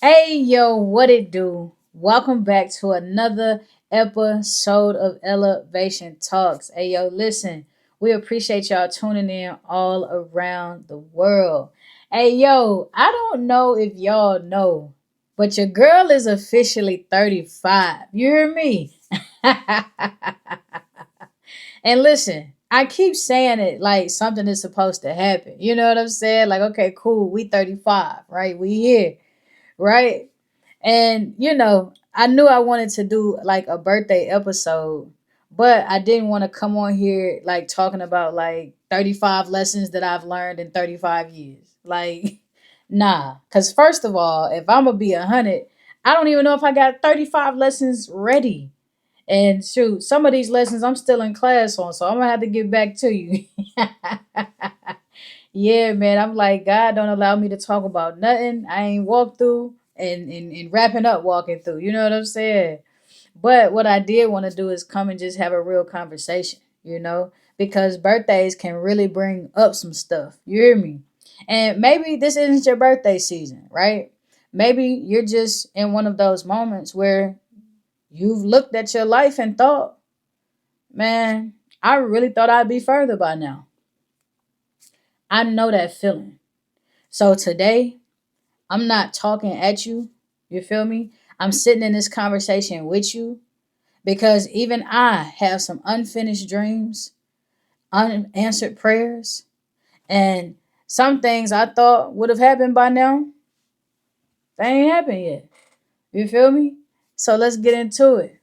Hey yo, what it do? Welcome back to another episode of Elevation Talks. Hey yo, listen, we appreciate y'all tuning in all around the world. Hey yo, I don't know if y'all know, but your girl is officially 35. You hear me? And listen, I keep saying it like something is supposed to happen. You know what I'm saying? Like, okay, cool, we 35, right? We here, right? And I knew I wanted to do like a birthday episode, but I didn't want to come on here like talking about like 35 lessons that I've learned in 35 years. Like, nah. Cause first of all, if I'm gonna be 100, I don't even know if I got 35 lessons ready. And shoot, some of these lessons I'm still in class on, so I'm gonna have to get back to you. Yeah, man. I'm like, God don't allow me to talk about nothing I ain't walked through and wrapping up walking through. You know what I'm saying? But what I did want to do is come and just have a real conversation, because birthdays can really bring up some stuff. You hear me? And maybe this isn't your birthday season, right? Maybe you're just in one of those moments where you've looked at your life and thought, man, I really thought I'd be further by now. I know that feeling. So today, I'm not talking at you. You feel me? I'm sitting in this conversation with you because even I have some unfinished dreams, unanswered prayers, and some things I thought would have happened by now, they ain't happened yet. You feel me? So let's get into it.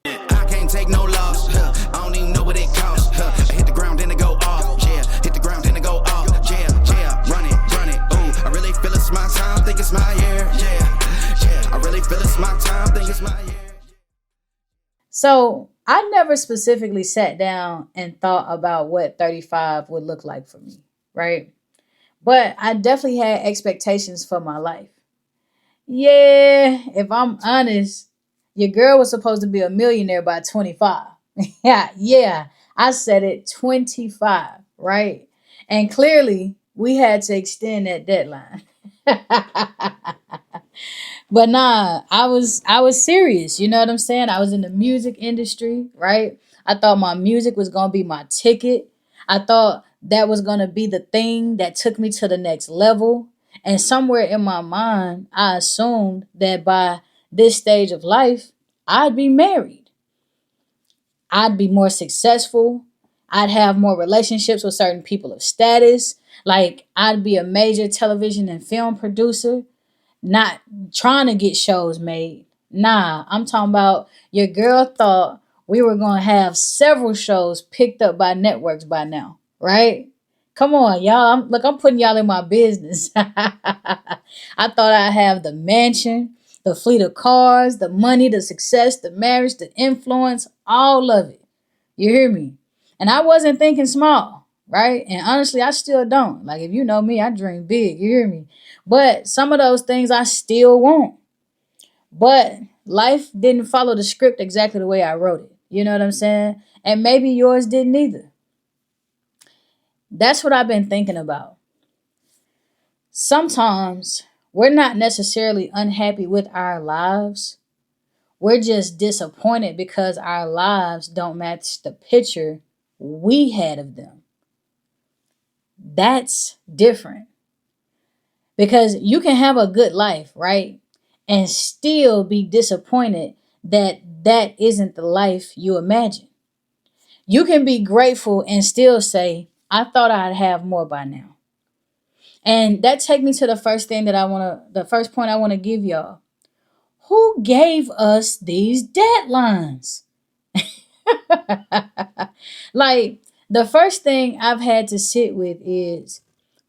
I can't take no loss. I don't even know what it costs. I hit the ground then it go off. Yeah, hit the ground then it go off. Yeah, yeah, run it, run it. Ooh, I really feel it's my time. Think it's my year. Yeah, yeah. I really feel it's my time. Think it's my year. So I never specifically sat down and thought about what 35 would look like for me, right? But I definitely had expectations for my life. Yeah, if I'm honest, your girl was supposed to be a millionaire by 25. Yeah, I said it 25, right? And clearly, we had to extend that deadline. But nah, I was serious, you know what I'm saying? I was in the music industry, right? I thought my music was going to be my ticket. I thought that was going to be the thing that took me to the next level. And somewhere in my mind, I assumed that by this stage of life, I'd be married. I'd be more successful. I'd have more relationships with certain people of status. Like, I'd be a major television and film producer, not trying to get shows made. Nah, I'm talking about your girl thought we were going to have several shows picked up by networks by now, right? Come on, y'all. I'm putting y'all in my business. I thought I'd have the mansion, the fleet of cars, the money, the success, the marriage, the influence, all of it. You hear me? And I wasn't thinking small, right? And honestly, I still don't. Like, if you know me, I dream big. You hear me? But some of those things I still want. But life didn't follow the script exactly the way I wrote it. You know what I'm saying? And maybe yours didn't either. That's what I've been thinking about. Sometimes we're not necessarily unhappy with our lives. We're just disappointed because our lives don't match the picture we had of them. That's different because you can have a good life, right? And still be disappointed that that isn't the life you imagine. You can be grateful and still say, I thought I'd have more by now. And that take me to the first point I want to give y'all. Who gave us these deadlines? Like, the first thing I've had to sit with is,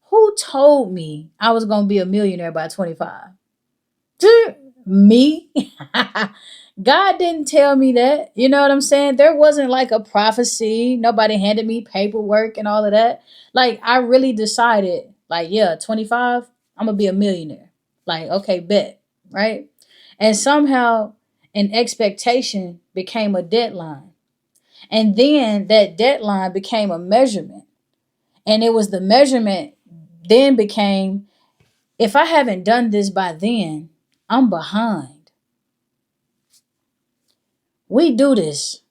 who told me I was going to be a millionaire by 25? Me? God didn't tell me that. You know what I'm saying? There wasn't like a prophecy. Nobody handed me paperwork and all of that. Like, I really decided, like, yeah, 25, I'm going to be a millionaire. Like, okay, bet. Right? And somehow an expectation became a deadline. And then that deadline became a measurement. And it was the measurement then became, if I haven't done this by then, I'm behind. We do this.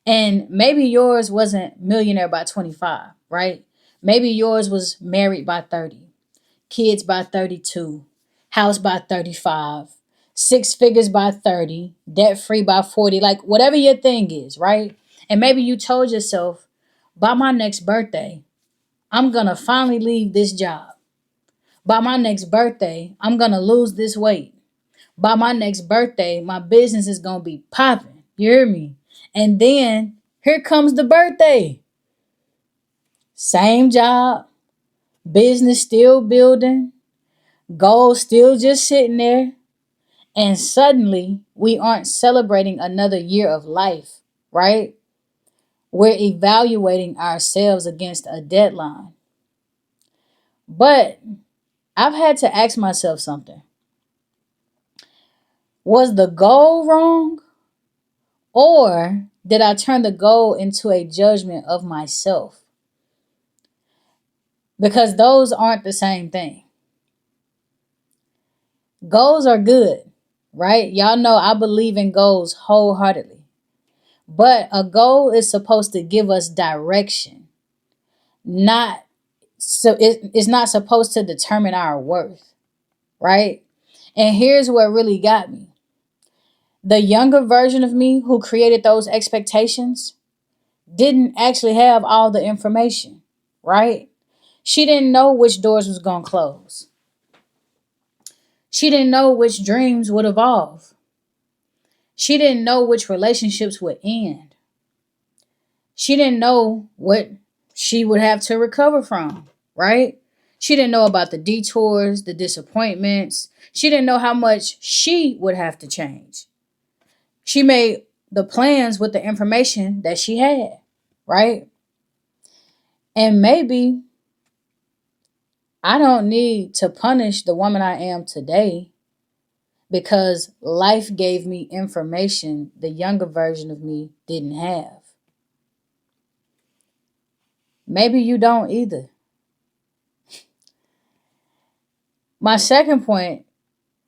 And maybe yours wasn't millionaire by 25, right? Maybe yours was married by 30, kids by 32, house by 35, six figures by 30, debt free by 40, like whatever your thing is, right? And maybe you told yourself, by my next birthday, I'm going to finally leave this job. By my next birthday, I'm going to lose this weight. By my next birthday, my business is going to be popping. You hear me? And then here comes the birthday. Same job, business still building, goals still just sitting there. And suddenly we aren't celebrating another year of life, right? We're evaluating ourselves against a deadline. But I've had to ask myself something. Was the goal wrong? Or did I turn the goal into a judgment of myself? Because those aren't the same thing. Goals are good, right? Y'all know I believe in goals wholeheartedly. But a goal is supposed to give us direction, not so it's not supposed to determine our worth, right? And here's what really got me. The younger version of me who created those expectations didn't actually have all the information, right? She didn't know which doors was going to close. She didn't know which dreams would evolve. She didn't know which relationships would end. She didn't know what she would have to recover from, right? She didn't know about the detours, the disappointments. She didn't know how much she would have to change. She made the plans with the information that she had, right? And maybe I don't need to punish the woman I am today because life gave me information the younger version of me didn't have. Maybe you don't either. My second point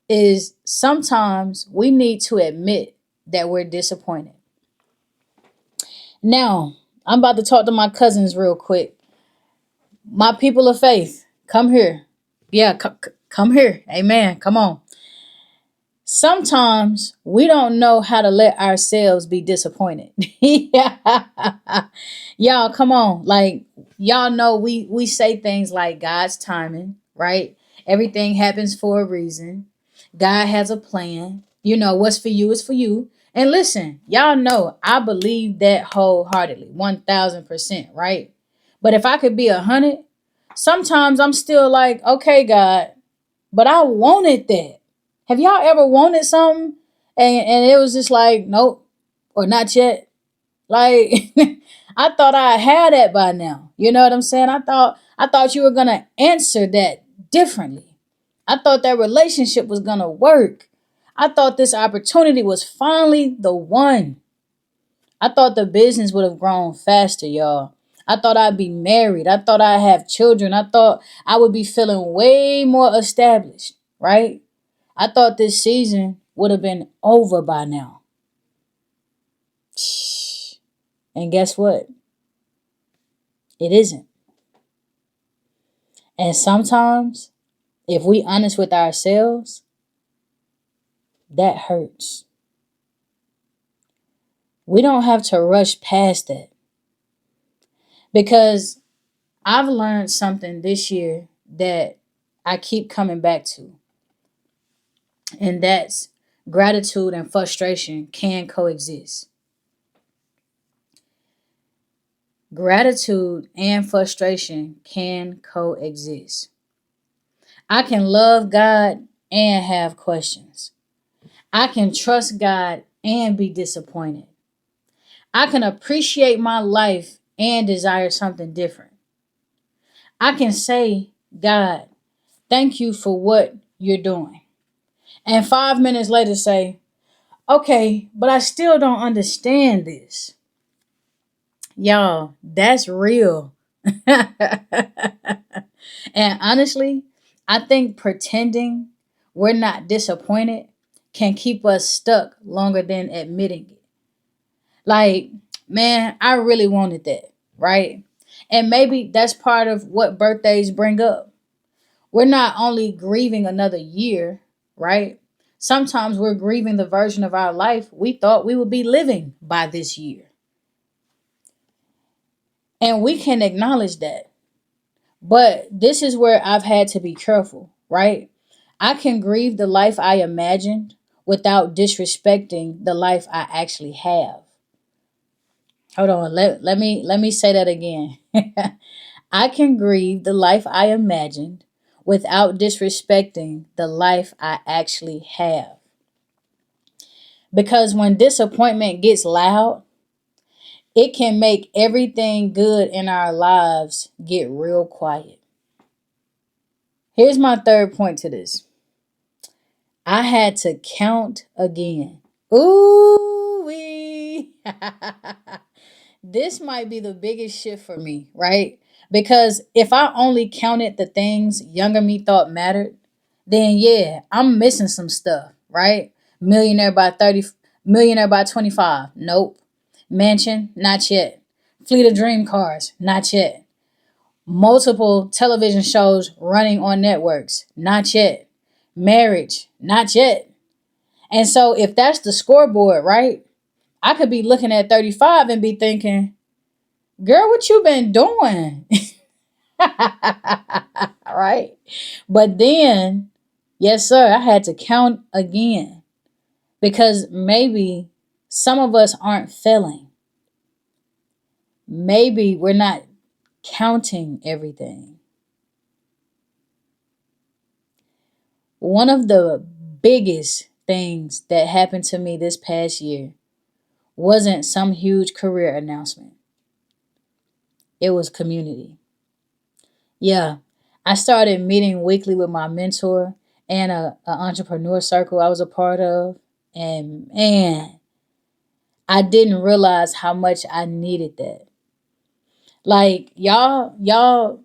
is sometimes we need to admit that we're disappointed. Now, I'm about to talk to my cousins real quick. My people of faith, come here. Yeah, come here. Amen. Come on. Sometimes we don't know how to let ourselves be disappointed. Yeah. Y'all, come on. Like, y'all know we say things like God's timing, right? Everything happens for a reason. God has a plan. You know, what's for you is for you. And listen, y'all know I believe that wholeheartedly, 1000%, right? But if I could be 100, sometimes I'm still like, okay, God, but I wanted that. Have y'all ever wanted something and it was just like, nope, or not yet? Like, I thought I had that by now. You know what I'm saying? I thought you were gonna answer that differently. I thought that relationship was gonna work. I thought this opportunity was finally the one. I thought the business would have grown faster, y'all. I thought I'd be married. I thought I'd have children. I thought I would be feeling way more established, right? I thought this season would have been over by now. And guess what? It isn't. And sometimes, if we honest with ourselves, that hurts. We don't have to rush past that. Because I've learned something this year that I keep coming back to. And that's gratitude and frustration can coexist. Gratitude and frustration can coexist. I can love God and have questions. I can trust God and be disappointed. I can appreciate my life and desire something different. I can say, God, thank you for what you're doing. And 5 minutes later say, okay, but I still don't understand this. Y'all, that's real. And honestly, I think pretending we're not disappointed can keep us stuck longer than admitting it. Like, man, I really wanted that, right? And maybe that's part of what birthdays bring up. We're not only grieving another year, right? Sometimes we're grieving the version of our life we thought we would be living by this year. And we can acknowledge that. But this is where I've had to be careful, right? I can grieve the life I imagined without disrespecting the life I actually have. Hold on, let me say that again. I can grieve the life I imagined without disrespecting the life I actually have. Because when disappointment gets loud, it can make everything good in our lives get real quiet. Here's my third point to this. I had to count again. Ooh wee. This might be the biggest shift for me, right? Because if I only counted the things younger me thought mattered, then yeah, I'm missing some stuff, right? Millionaire by 30, millionaire by 25. Nope. Mansion, not yet. Fleet of dream cars, not yet. Multiple television shows running on networks, not yet. Marriage, not yet. And so if that's the scoreboard, right? I could be looking at 35 and be thinking, girl, what you been doing? Right? But then, yes, sir, I had to count again because maybe some of us aren't failing. Maybe we're not counting everything. One of the biggest things that happened to me this past year wasn't some huge career announcement. It was community. Yeah, I started meeting weekly with my mentor and a entrepreneur circle I was a part of. And man, I didn't realize how much I needed that. Like y'all,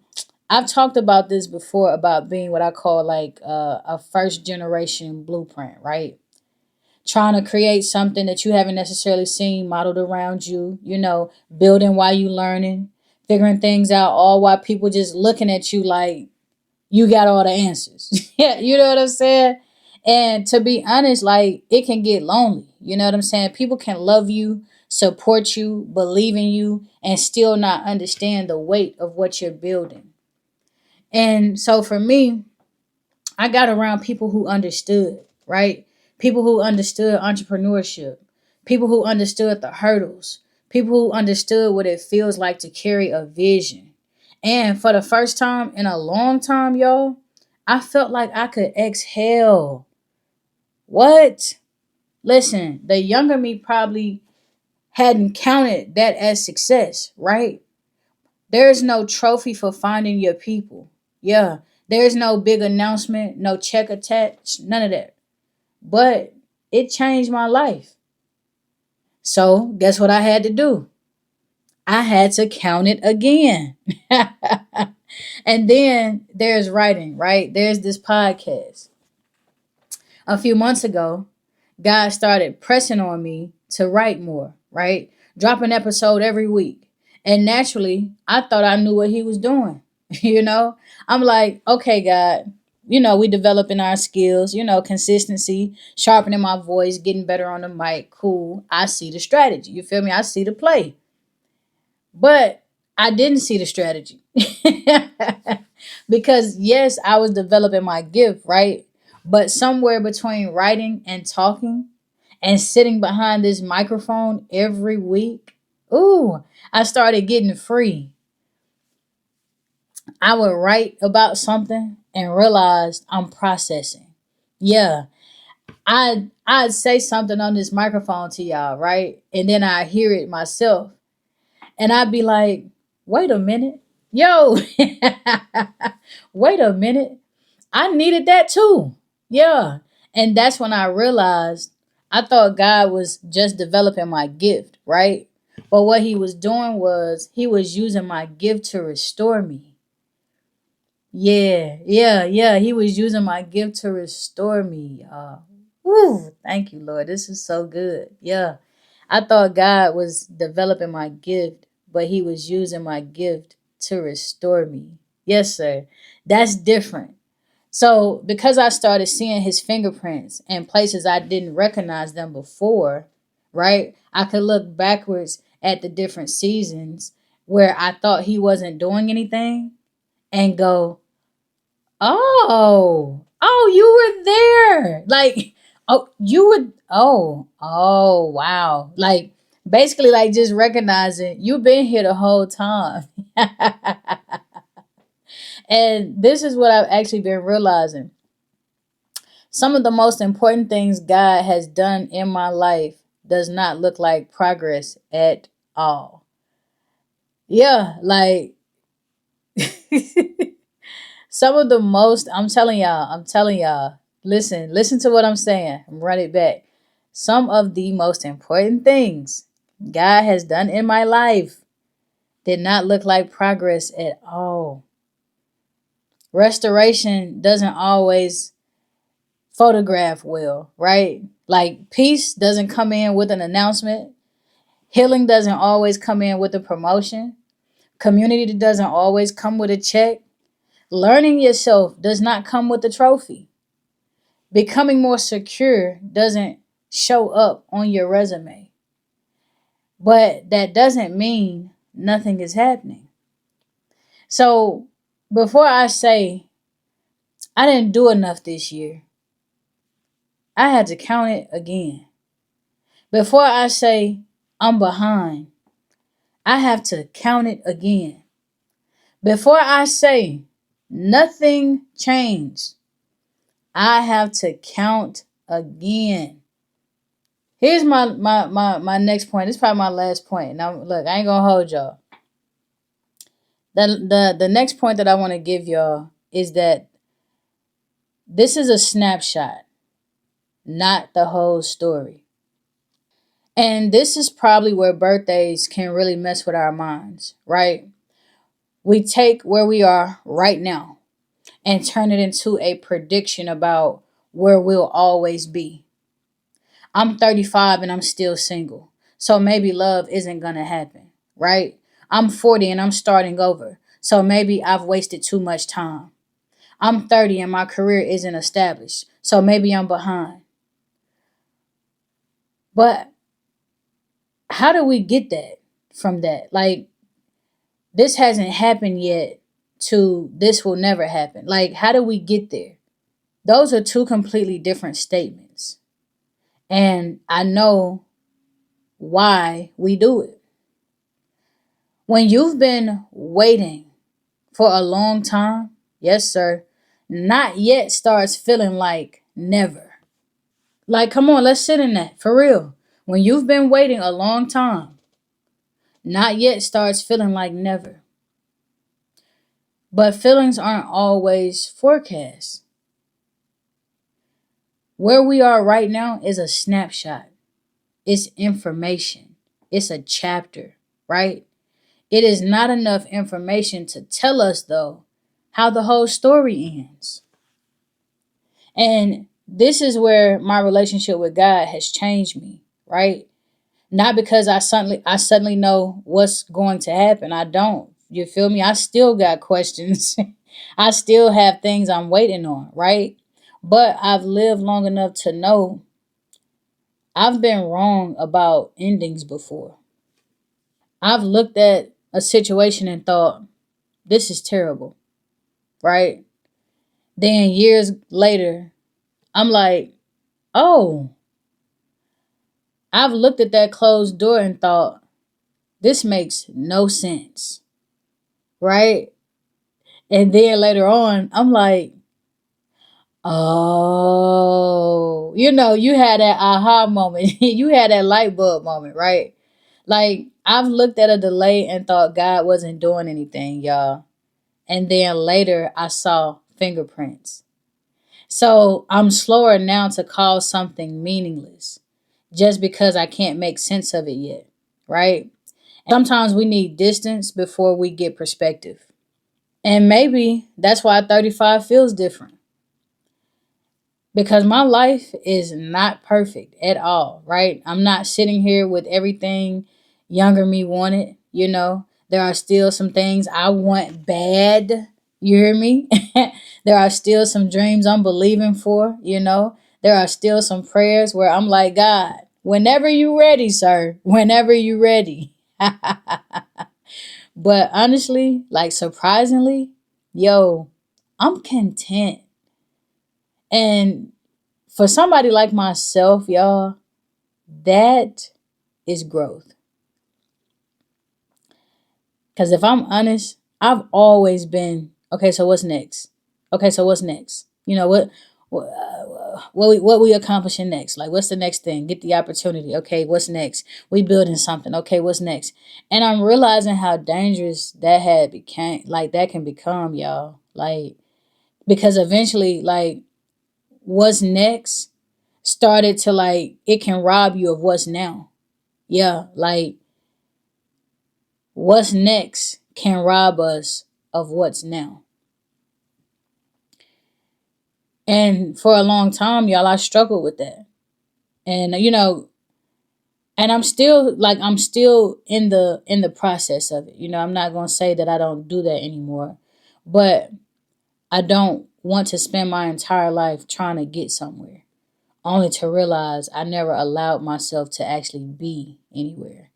I've talked about this before about being what I call like a first generation blueprint, right? Trying to create something that you haven't necessarily seen modeled around you, building while you learning, figuring things out all while people just looking at you like you got all the answers. Yeah, you know what I'm saying? And to be honest, like it can get lonely. You know what I'm saying? People can love you, support you, believe in you, and still not understand the weight of what you're building. And so for me, I got around people who understood, right? People who understood entrepreneurship, people who understood the hurdles, people who understood what it feels like to carry a vision. And for the first time in a long time, y'all, I felt like I could exhale. What? Listen, the younger me probably hadn't counted that as success, right? There's no trophy for finding your people. Yeah, there's no big announcement, no check attached, none of that. But it changed my life. So, guess what I had to do? I had to count it again. And then there's writing, right? There's this podcast. A few months ago, God started pressing on me to write more, right? Drop an episode every week. And naturally, I thought I knew what he was doing. I'm like, okay, God, we developing our skills, consistency, sharpening my voice, getting better on the mic. Cool. I see the strategy. You feel me? I see the play. But I didn't see the strategy. Because yes, I was developing my gift, right? But somewhere between writing and talking and sitting behind this microphone every week, ooh, I started getting free. I would write about something and realized I'm processing. Yeah, I'd say something on this microphone to y'all, right? And then I hear it myself. And I'd be like, wait a minute. Yo, wait a minute. I needed that too. Yeah. And that's when I realized I thought God was just developing my gift, right? But what he was doing was he was using my gift to restore me. Yeah, yeah, yeah. He was using my gift to restore me. Woo, thank you, Lord. This is so good. Yeah. I thought God was developing my gift, but he was using my gift to restore me. Yes, sir. That's different. So, because I started seeing his fingerprints in places I didn't recognize them before, right? I could look backwards at the different seasons where I thought he wasn't doing anything and go, oh, you were there. Like, oh, you would, oh, wow. Like, basically, like just recognizing you've been here the whole time. And this is what I've actually been realizing. Some of the most important things God has done in my life does not look like progress at all. Yeah, like some of the most, I'm telling y'all, listen to what I'm saying. I'm running it back. Some of the most important things God has done in my life did not look like progress at all. Restoration doesn't always photograph well, right? Like peace doesn't come in with an announcement. Healing doesn't always come in with a promotion. Community doesn't always come with a check. Learning yourself does not come with a trophy. Becoming more secure doesn't show up on your resume. But that doesn't mean nothing is happening. So before I say I didn't do enough this year, I had to count it again. Before I say I'm behind, I have to count it again. Before I say nothing changed, I have to count again. Here's my next point. This is probably my last point. Now look, I ain't gonna hold y'all. The next point that I want to give y'all is that this is a snapshot, not the whole story. And this is probably where birthdays can really mess with our minds, right? We take where we are right now and turn it into a prediction about where we'll always be. I'm 35 and I'm still single. So maybe love isn't going to happen, right? I'm 40 and I'm starting over. So maybe I've wasted too much time. I'm 30 and my career isn't established. So maybe I'm behind. But how do we get that from that? Like, this hasn't happened yet to this will never happen. Like, how do we get there? Those are two completely different statements. And I know why we do it. When you've been waiting for a long time, yes, sir, not yet starts feeling like never. Like, come on, let's sit in that for real. When you've been waiting a long time, not yet starts feeling like never. But feelings aren't always forecasts. Where we are right now is a snapshot, it's information, it's a chapter, right? It is not enough information to tell us, though, how the whole story ends. And this is where my relationship with God has changed me, right? Not because I suddenly know what's going to happen. I don't. You feel me? I still got questions. I still have things I'm waiting on, right? But I've lived long enough to know I've been wrong about endings before. I've looked at a situation and thought, this is terrible, right? Then years later, I'm like, oh, I've looked at that closed door and thought, this makes no sense, right? And then later on, I'm like, oh, you had that aha moment. You had that light bulb moment, right? Like, I've looked at a delay and thought God wasn't doing anything, y'all. And then later, I saw fingerprints. So I'm slower now to call something meaningless just because I can't make sense of it yet, right? And sometimes we need distance before we get perspective. And maybe that's why 35 feels different. Because my life is not perfect at all, right? I'm not sitting here with everything younger me wanted, you know. There are still some things I want bad, you hear me? There are still some dreams I'm believing for, you know. There are still some prayers where I'm like, God, whenever you ready, sir, whenever you ready. But honestly, like surprisingly, yo, I'm content. And for somebody like myself, y'all, that is growth. Because if I'm honest, I've always been, okay, so what's next? Okay, so what's next? You know, what we accomplishing next? Like, what's the next thing? Get the opportunity. Okay, what's next? We building something. Okay, what's next? And I'm realizing how dangerous that that can become, y'all. Like, because eventually, like, what's next started to like, it can rob you of what's now. Yeah, like what's next can rob us of what's now. And for a long time, y'all, I struggled with that. And and I'm still in the process of it. I'm not going to say that I don't do that anymore, but I don't want to spend my entire life trying to get somewhere only to realize I never allowed myself to actually be anywhere.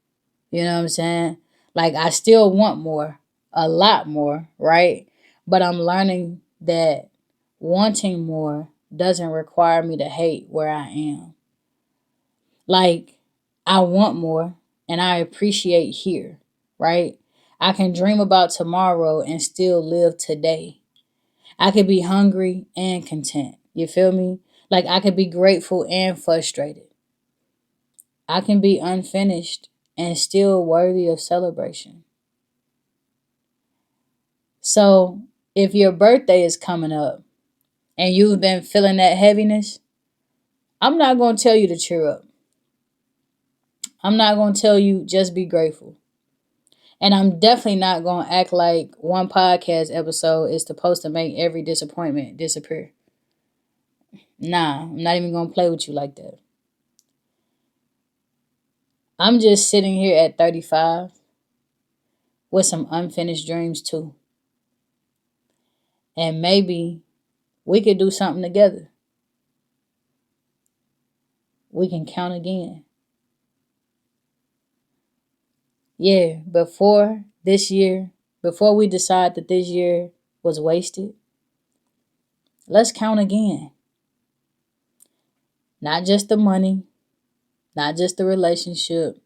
You know what I'm saying? Like, I still want more, a lot more, right? But I'm learning that wanting more doesn't require me to hate where I am. Like, I want more and I appreciate here, right? I can dream about tomorrow and still live today. I could be hungry and content. You feel me? Like, I could be grateful and frustrated. I can be unfinished and still worthy of celebration. So, if your birthday is coming up and you've been feeling that heaviness, I'm not going to tell you to cheer up. I'm not going to tell you just be grateful. And I'm definitely not going to act like one podcast episode is supposed to make every disappointment disappear. Nah, I'm not even going to play with you like that. I'm just sitting here at 35 with some unfinished dreams too. And maybe we could do something together. We can count again. Yeah, before we decide that this year was wasted, let's count again. Not just the money, not just the relationship,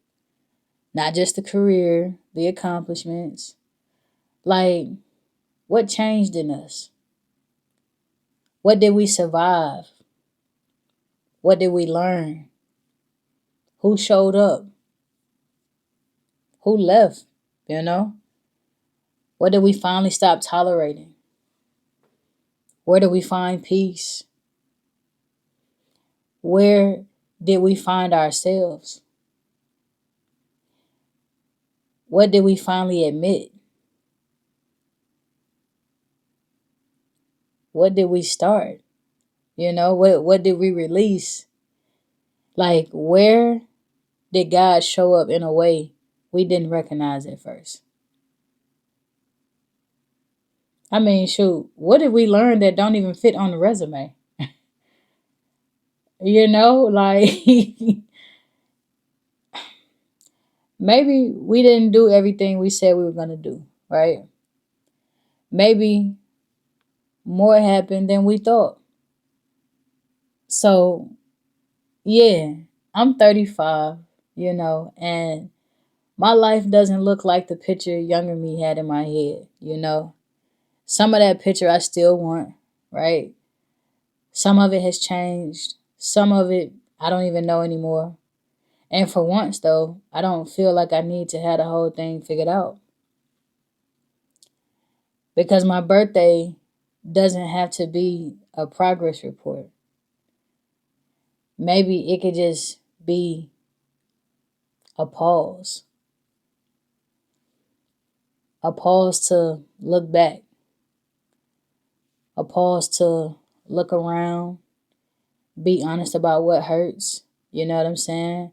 not just the career, the accomplishments. Like, what changed in us? What did we survive? What did we learn? Who showed up? Who left? You know? What did we finally stop tolerating? Where did we find peace? Where did we find ourselves? What did we finally admit? What did we start? What did we release? Like, where did God show up in a way we didn't recognize at first? I mean, shoot, what did we learn that don't even fit on the resume? Like maybe we didn't do everything we said we were going to do, right? Maybe more happened than we thought. So, yeah, I'm 35, and my life doesn't look like the picture younger me had in my head. Some of that picture I still want, right? Some of it has changed. Some of it I don't even know anymore. And for once, though, I don't feel like I need to have the whole thing figured out. Because my birthday doesn't have to be a progress report. Maybe it could just be a pause. A pause to look back. a pause to look around, be honest about what hurts. You know what I'm saying?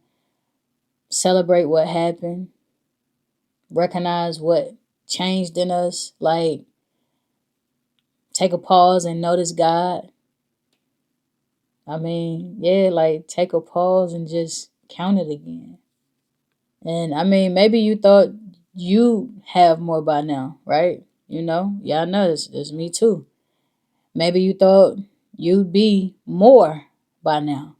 Celebrate what happened, recognize what changed in us. Like, take a pause and notice God. I mean, yeah, like take a pause and just count it again. And I mean, maybe you thought you have more by now, right? You know, yeah, I know it's me too. Maybe you thought you'd be more by now.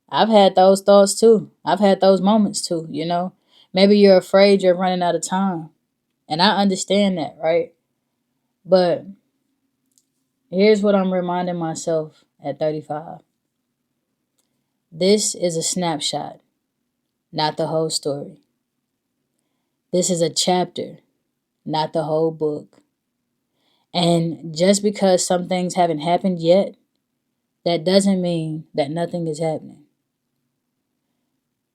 I've had those thoughts too. I've had those moments too, you know. Maybe you're afraid you're running out of time. And I understand that, right? But here's what I'm reminding myself at 35. This is a snapshot, not the whole story. This is a chapter, not the whole book. And just because some things haven't happened yet, that doesn't mean that nothing is happening.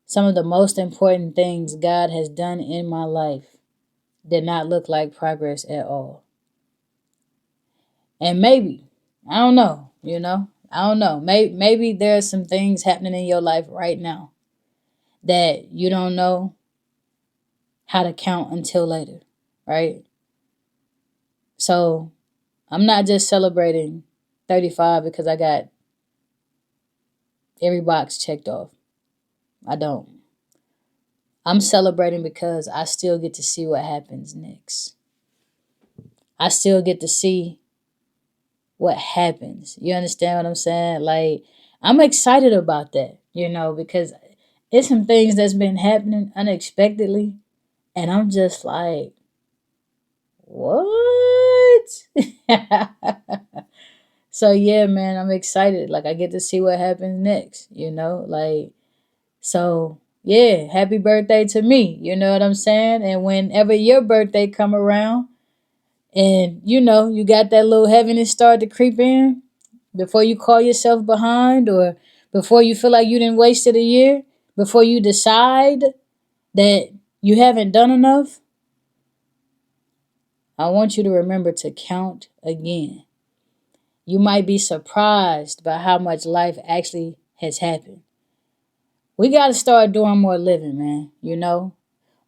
Some of the most important things God has done in my life did not look like progress at all. And maybe, I don't know, I don't know. Maybe there's some things happening in your life right now that you don't know how to count until later, right? So I'm not just celebrating 35 because I got every box checked off. I don't. I'm celebrating because I still get to see what happens next. I still get to see what happens. You understand what I'm saying? Like, I'm excited about that, because it's some things that's been happening unexpectedly. And I'm just like, what? So yeah, man, I'm excited. Like, I get to see what happens next, like, so yeah, happy birthday to me. You know what I'm saying? And whenever your birthday come around and, you got that little heaviness start to creep in before you call yourself behind, or before you feel like you didn't wasted a year, before you decide that you haven't done enough, I want you to remember to count again. You might be surprised by how much life actually has happened. We got to start doing more living, man,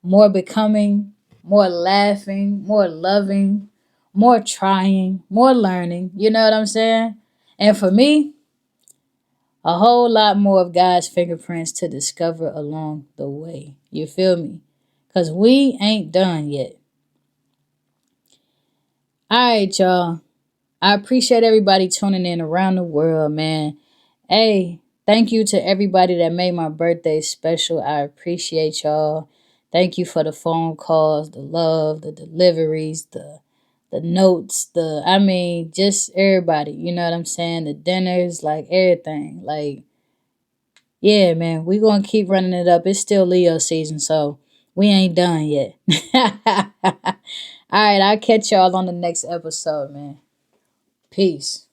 more becoming, more laughing, more loving, more trying, more learning. You know what I'm saying? And for me, a whole lot more of God's fingerprints to discover along the way. You feel me? Because we ain't done yet. All right, y'all. I appreciate everybody tuning in around the world, man. Hey, thank you to everybody that made my birthday special. I appreciate y'all. Thank you for the phone calls, the love, the deliveries, the notes, just everybody. You know what I'm saying? The dinners, like everything. Like, yeah, man, we going to keep running it up. It's still Leo season, so we ain't done yet. All right, I'll catch y'all on the next episode, man. Peace.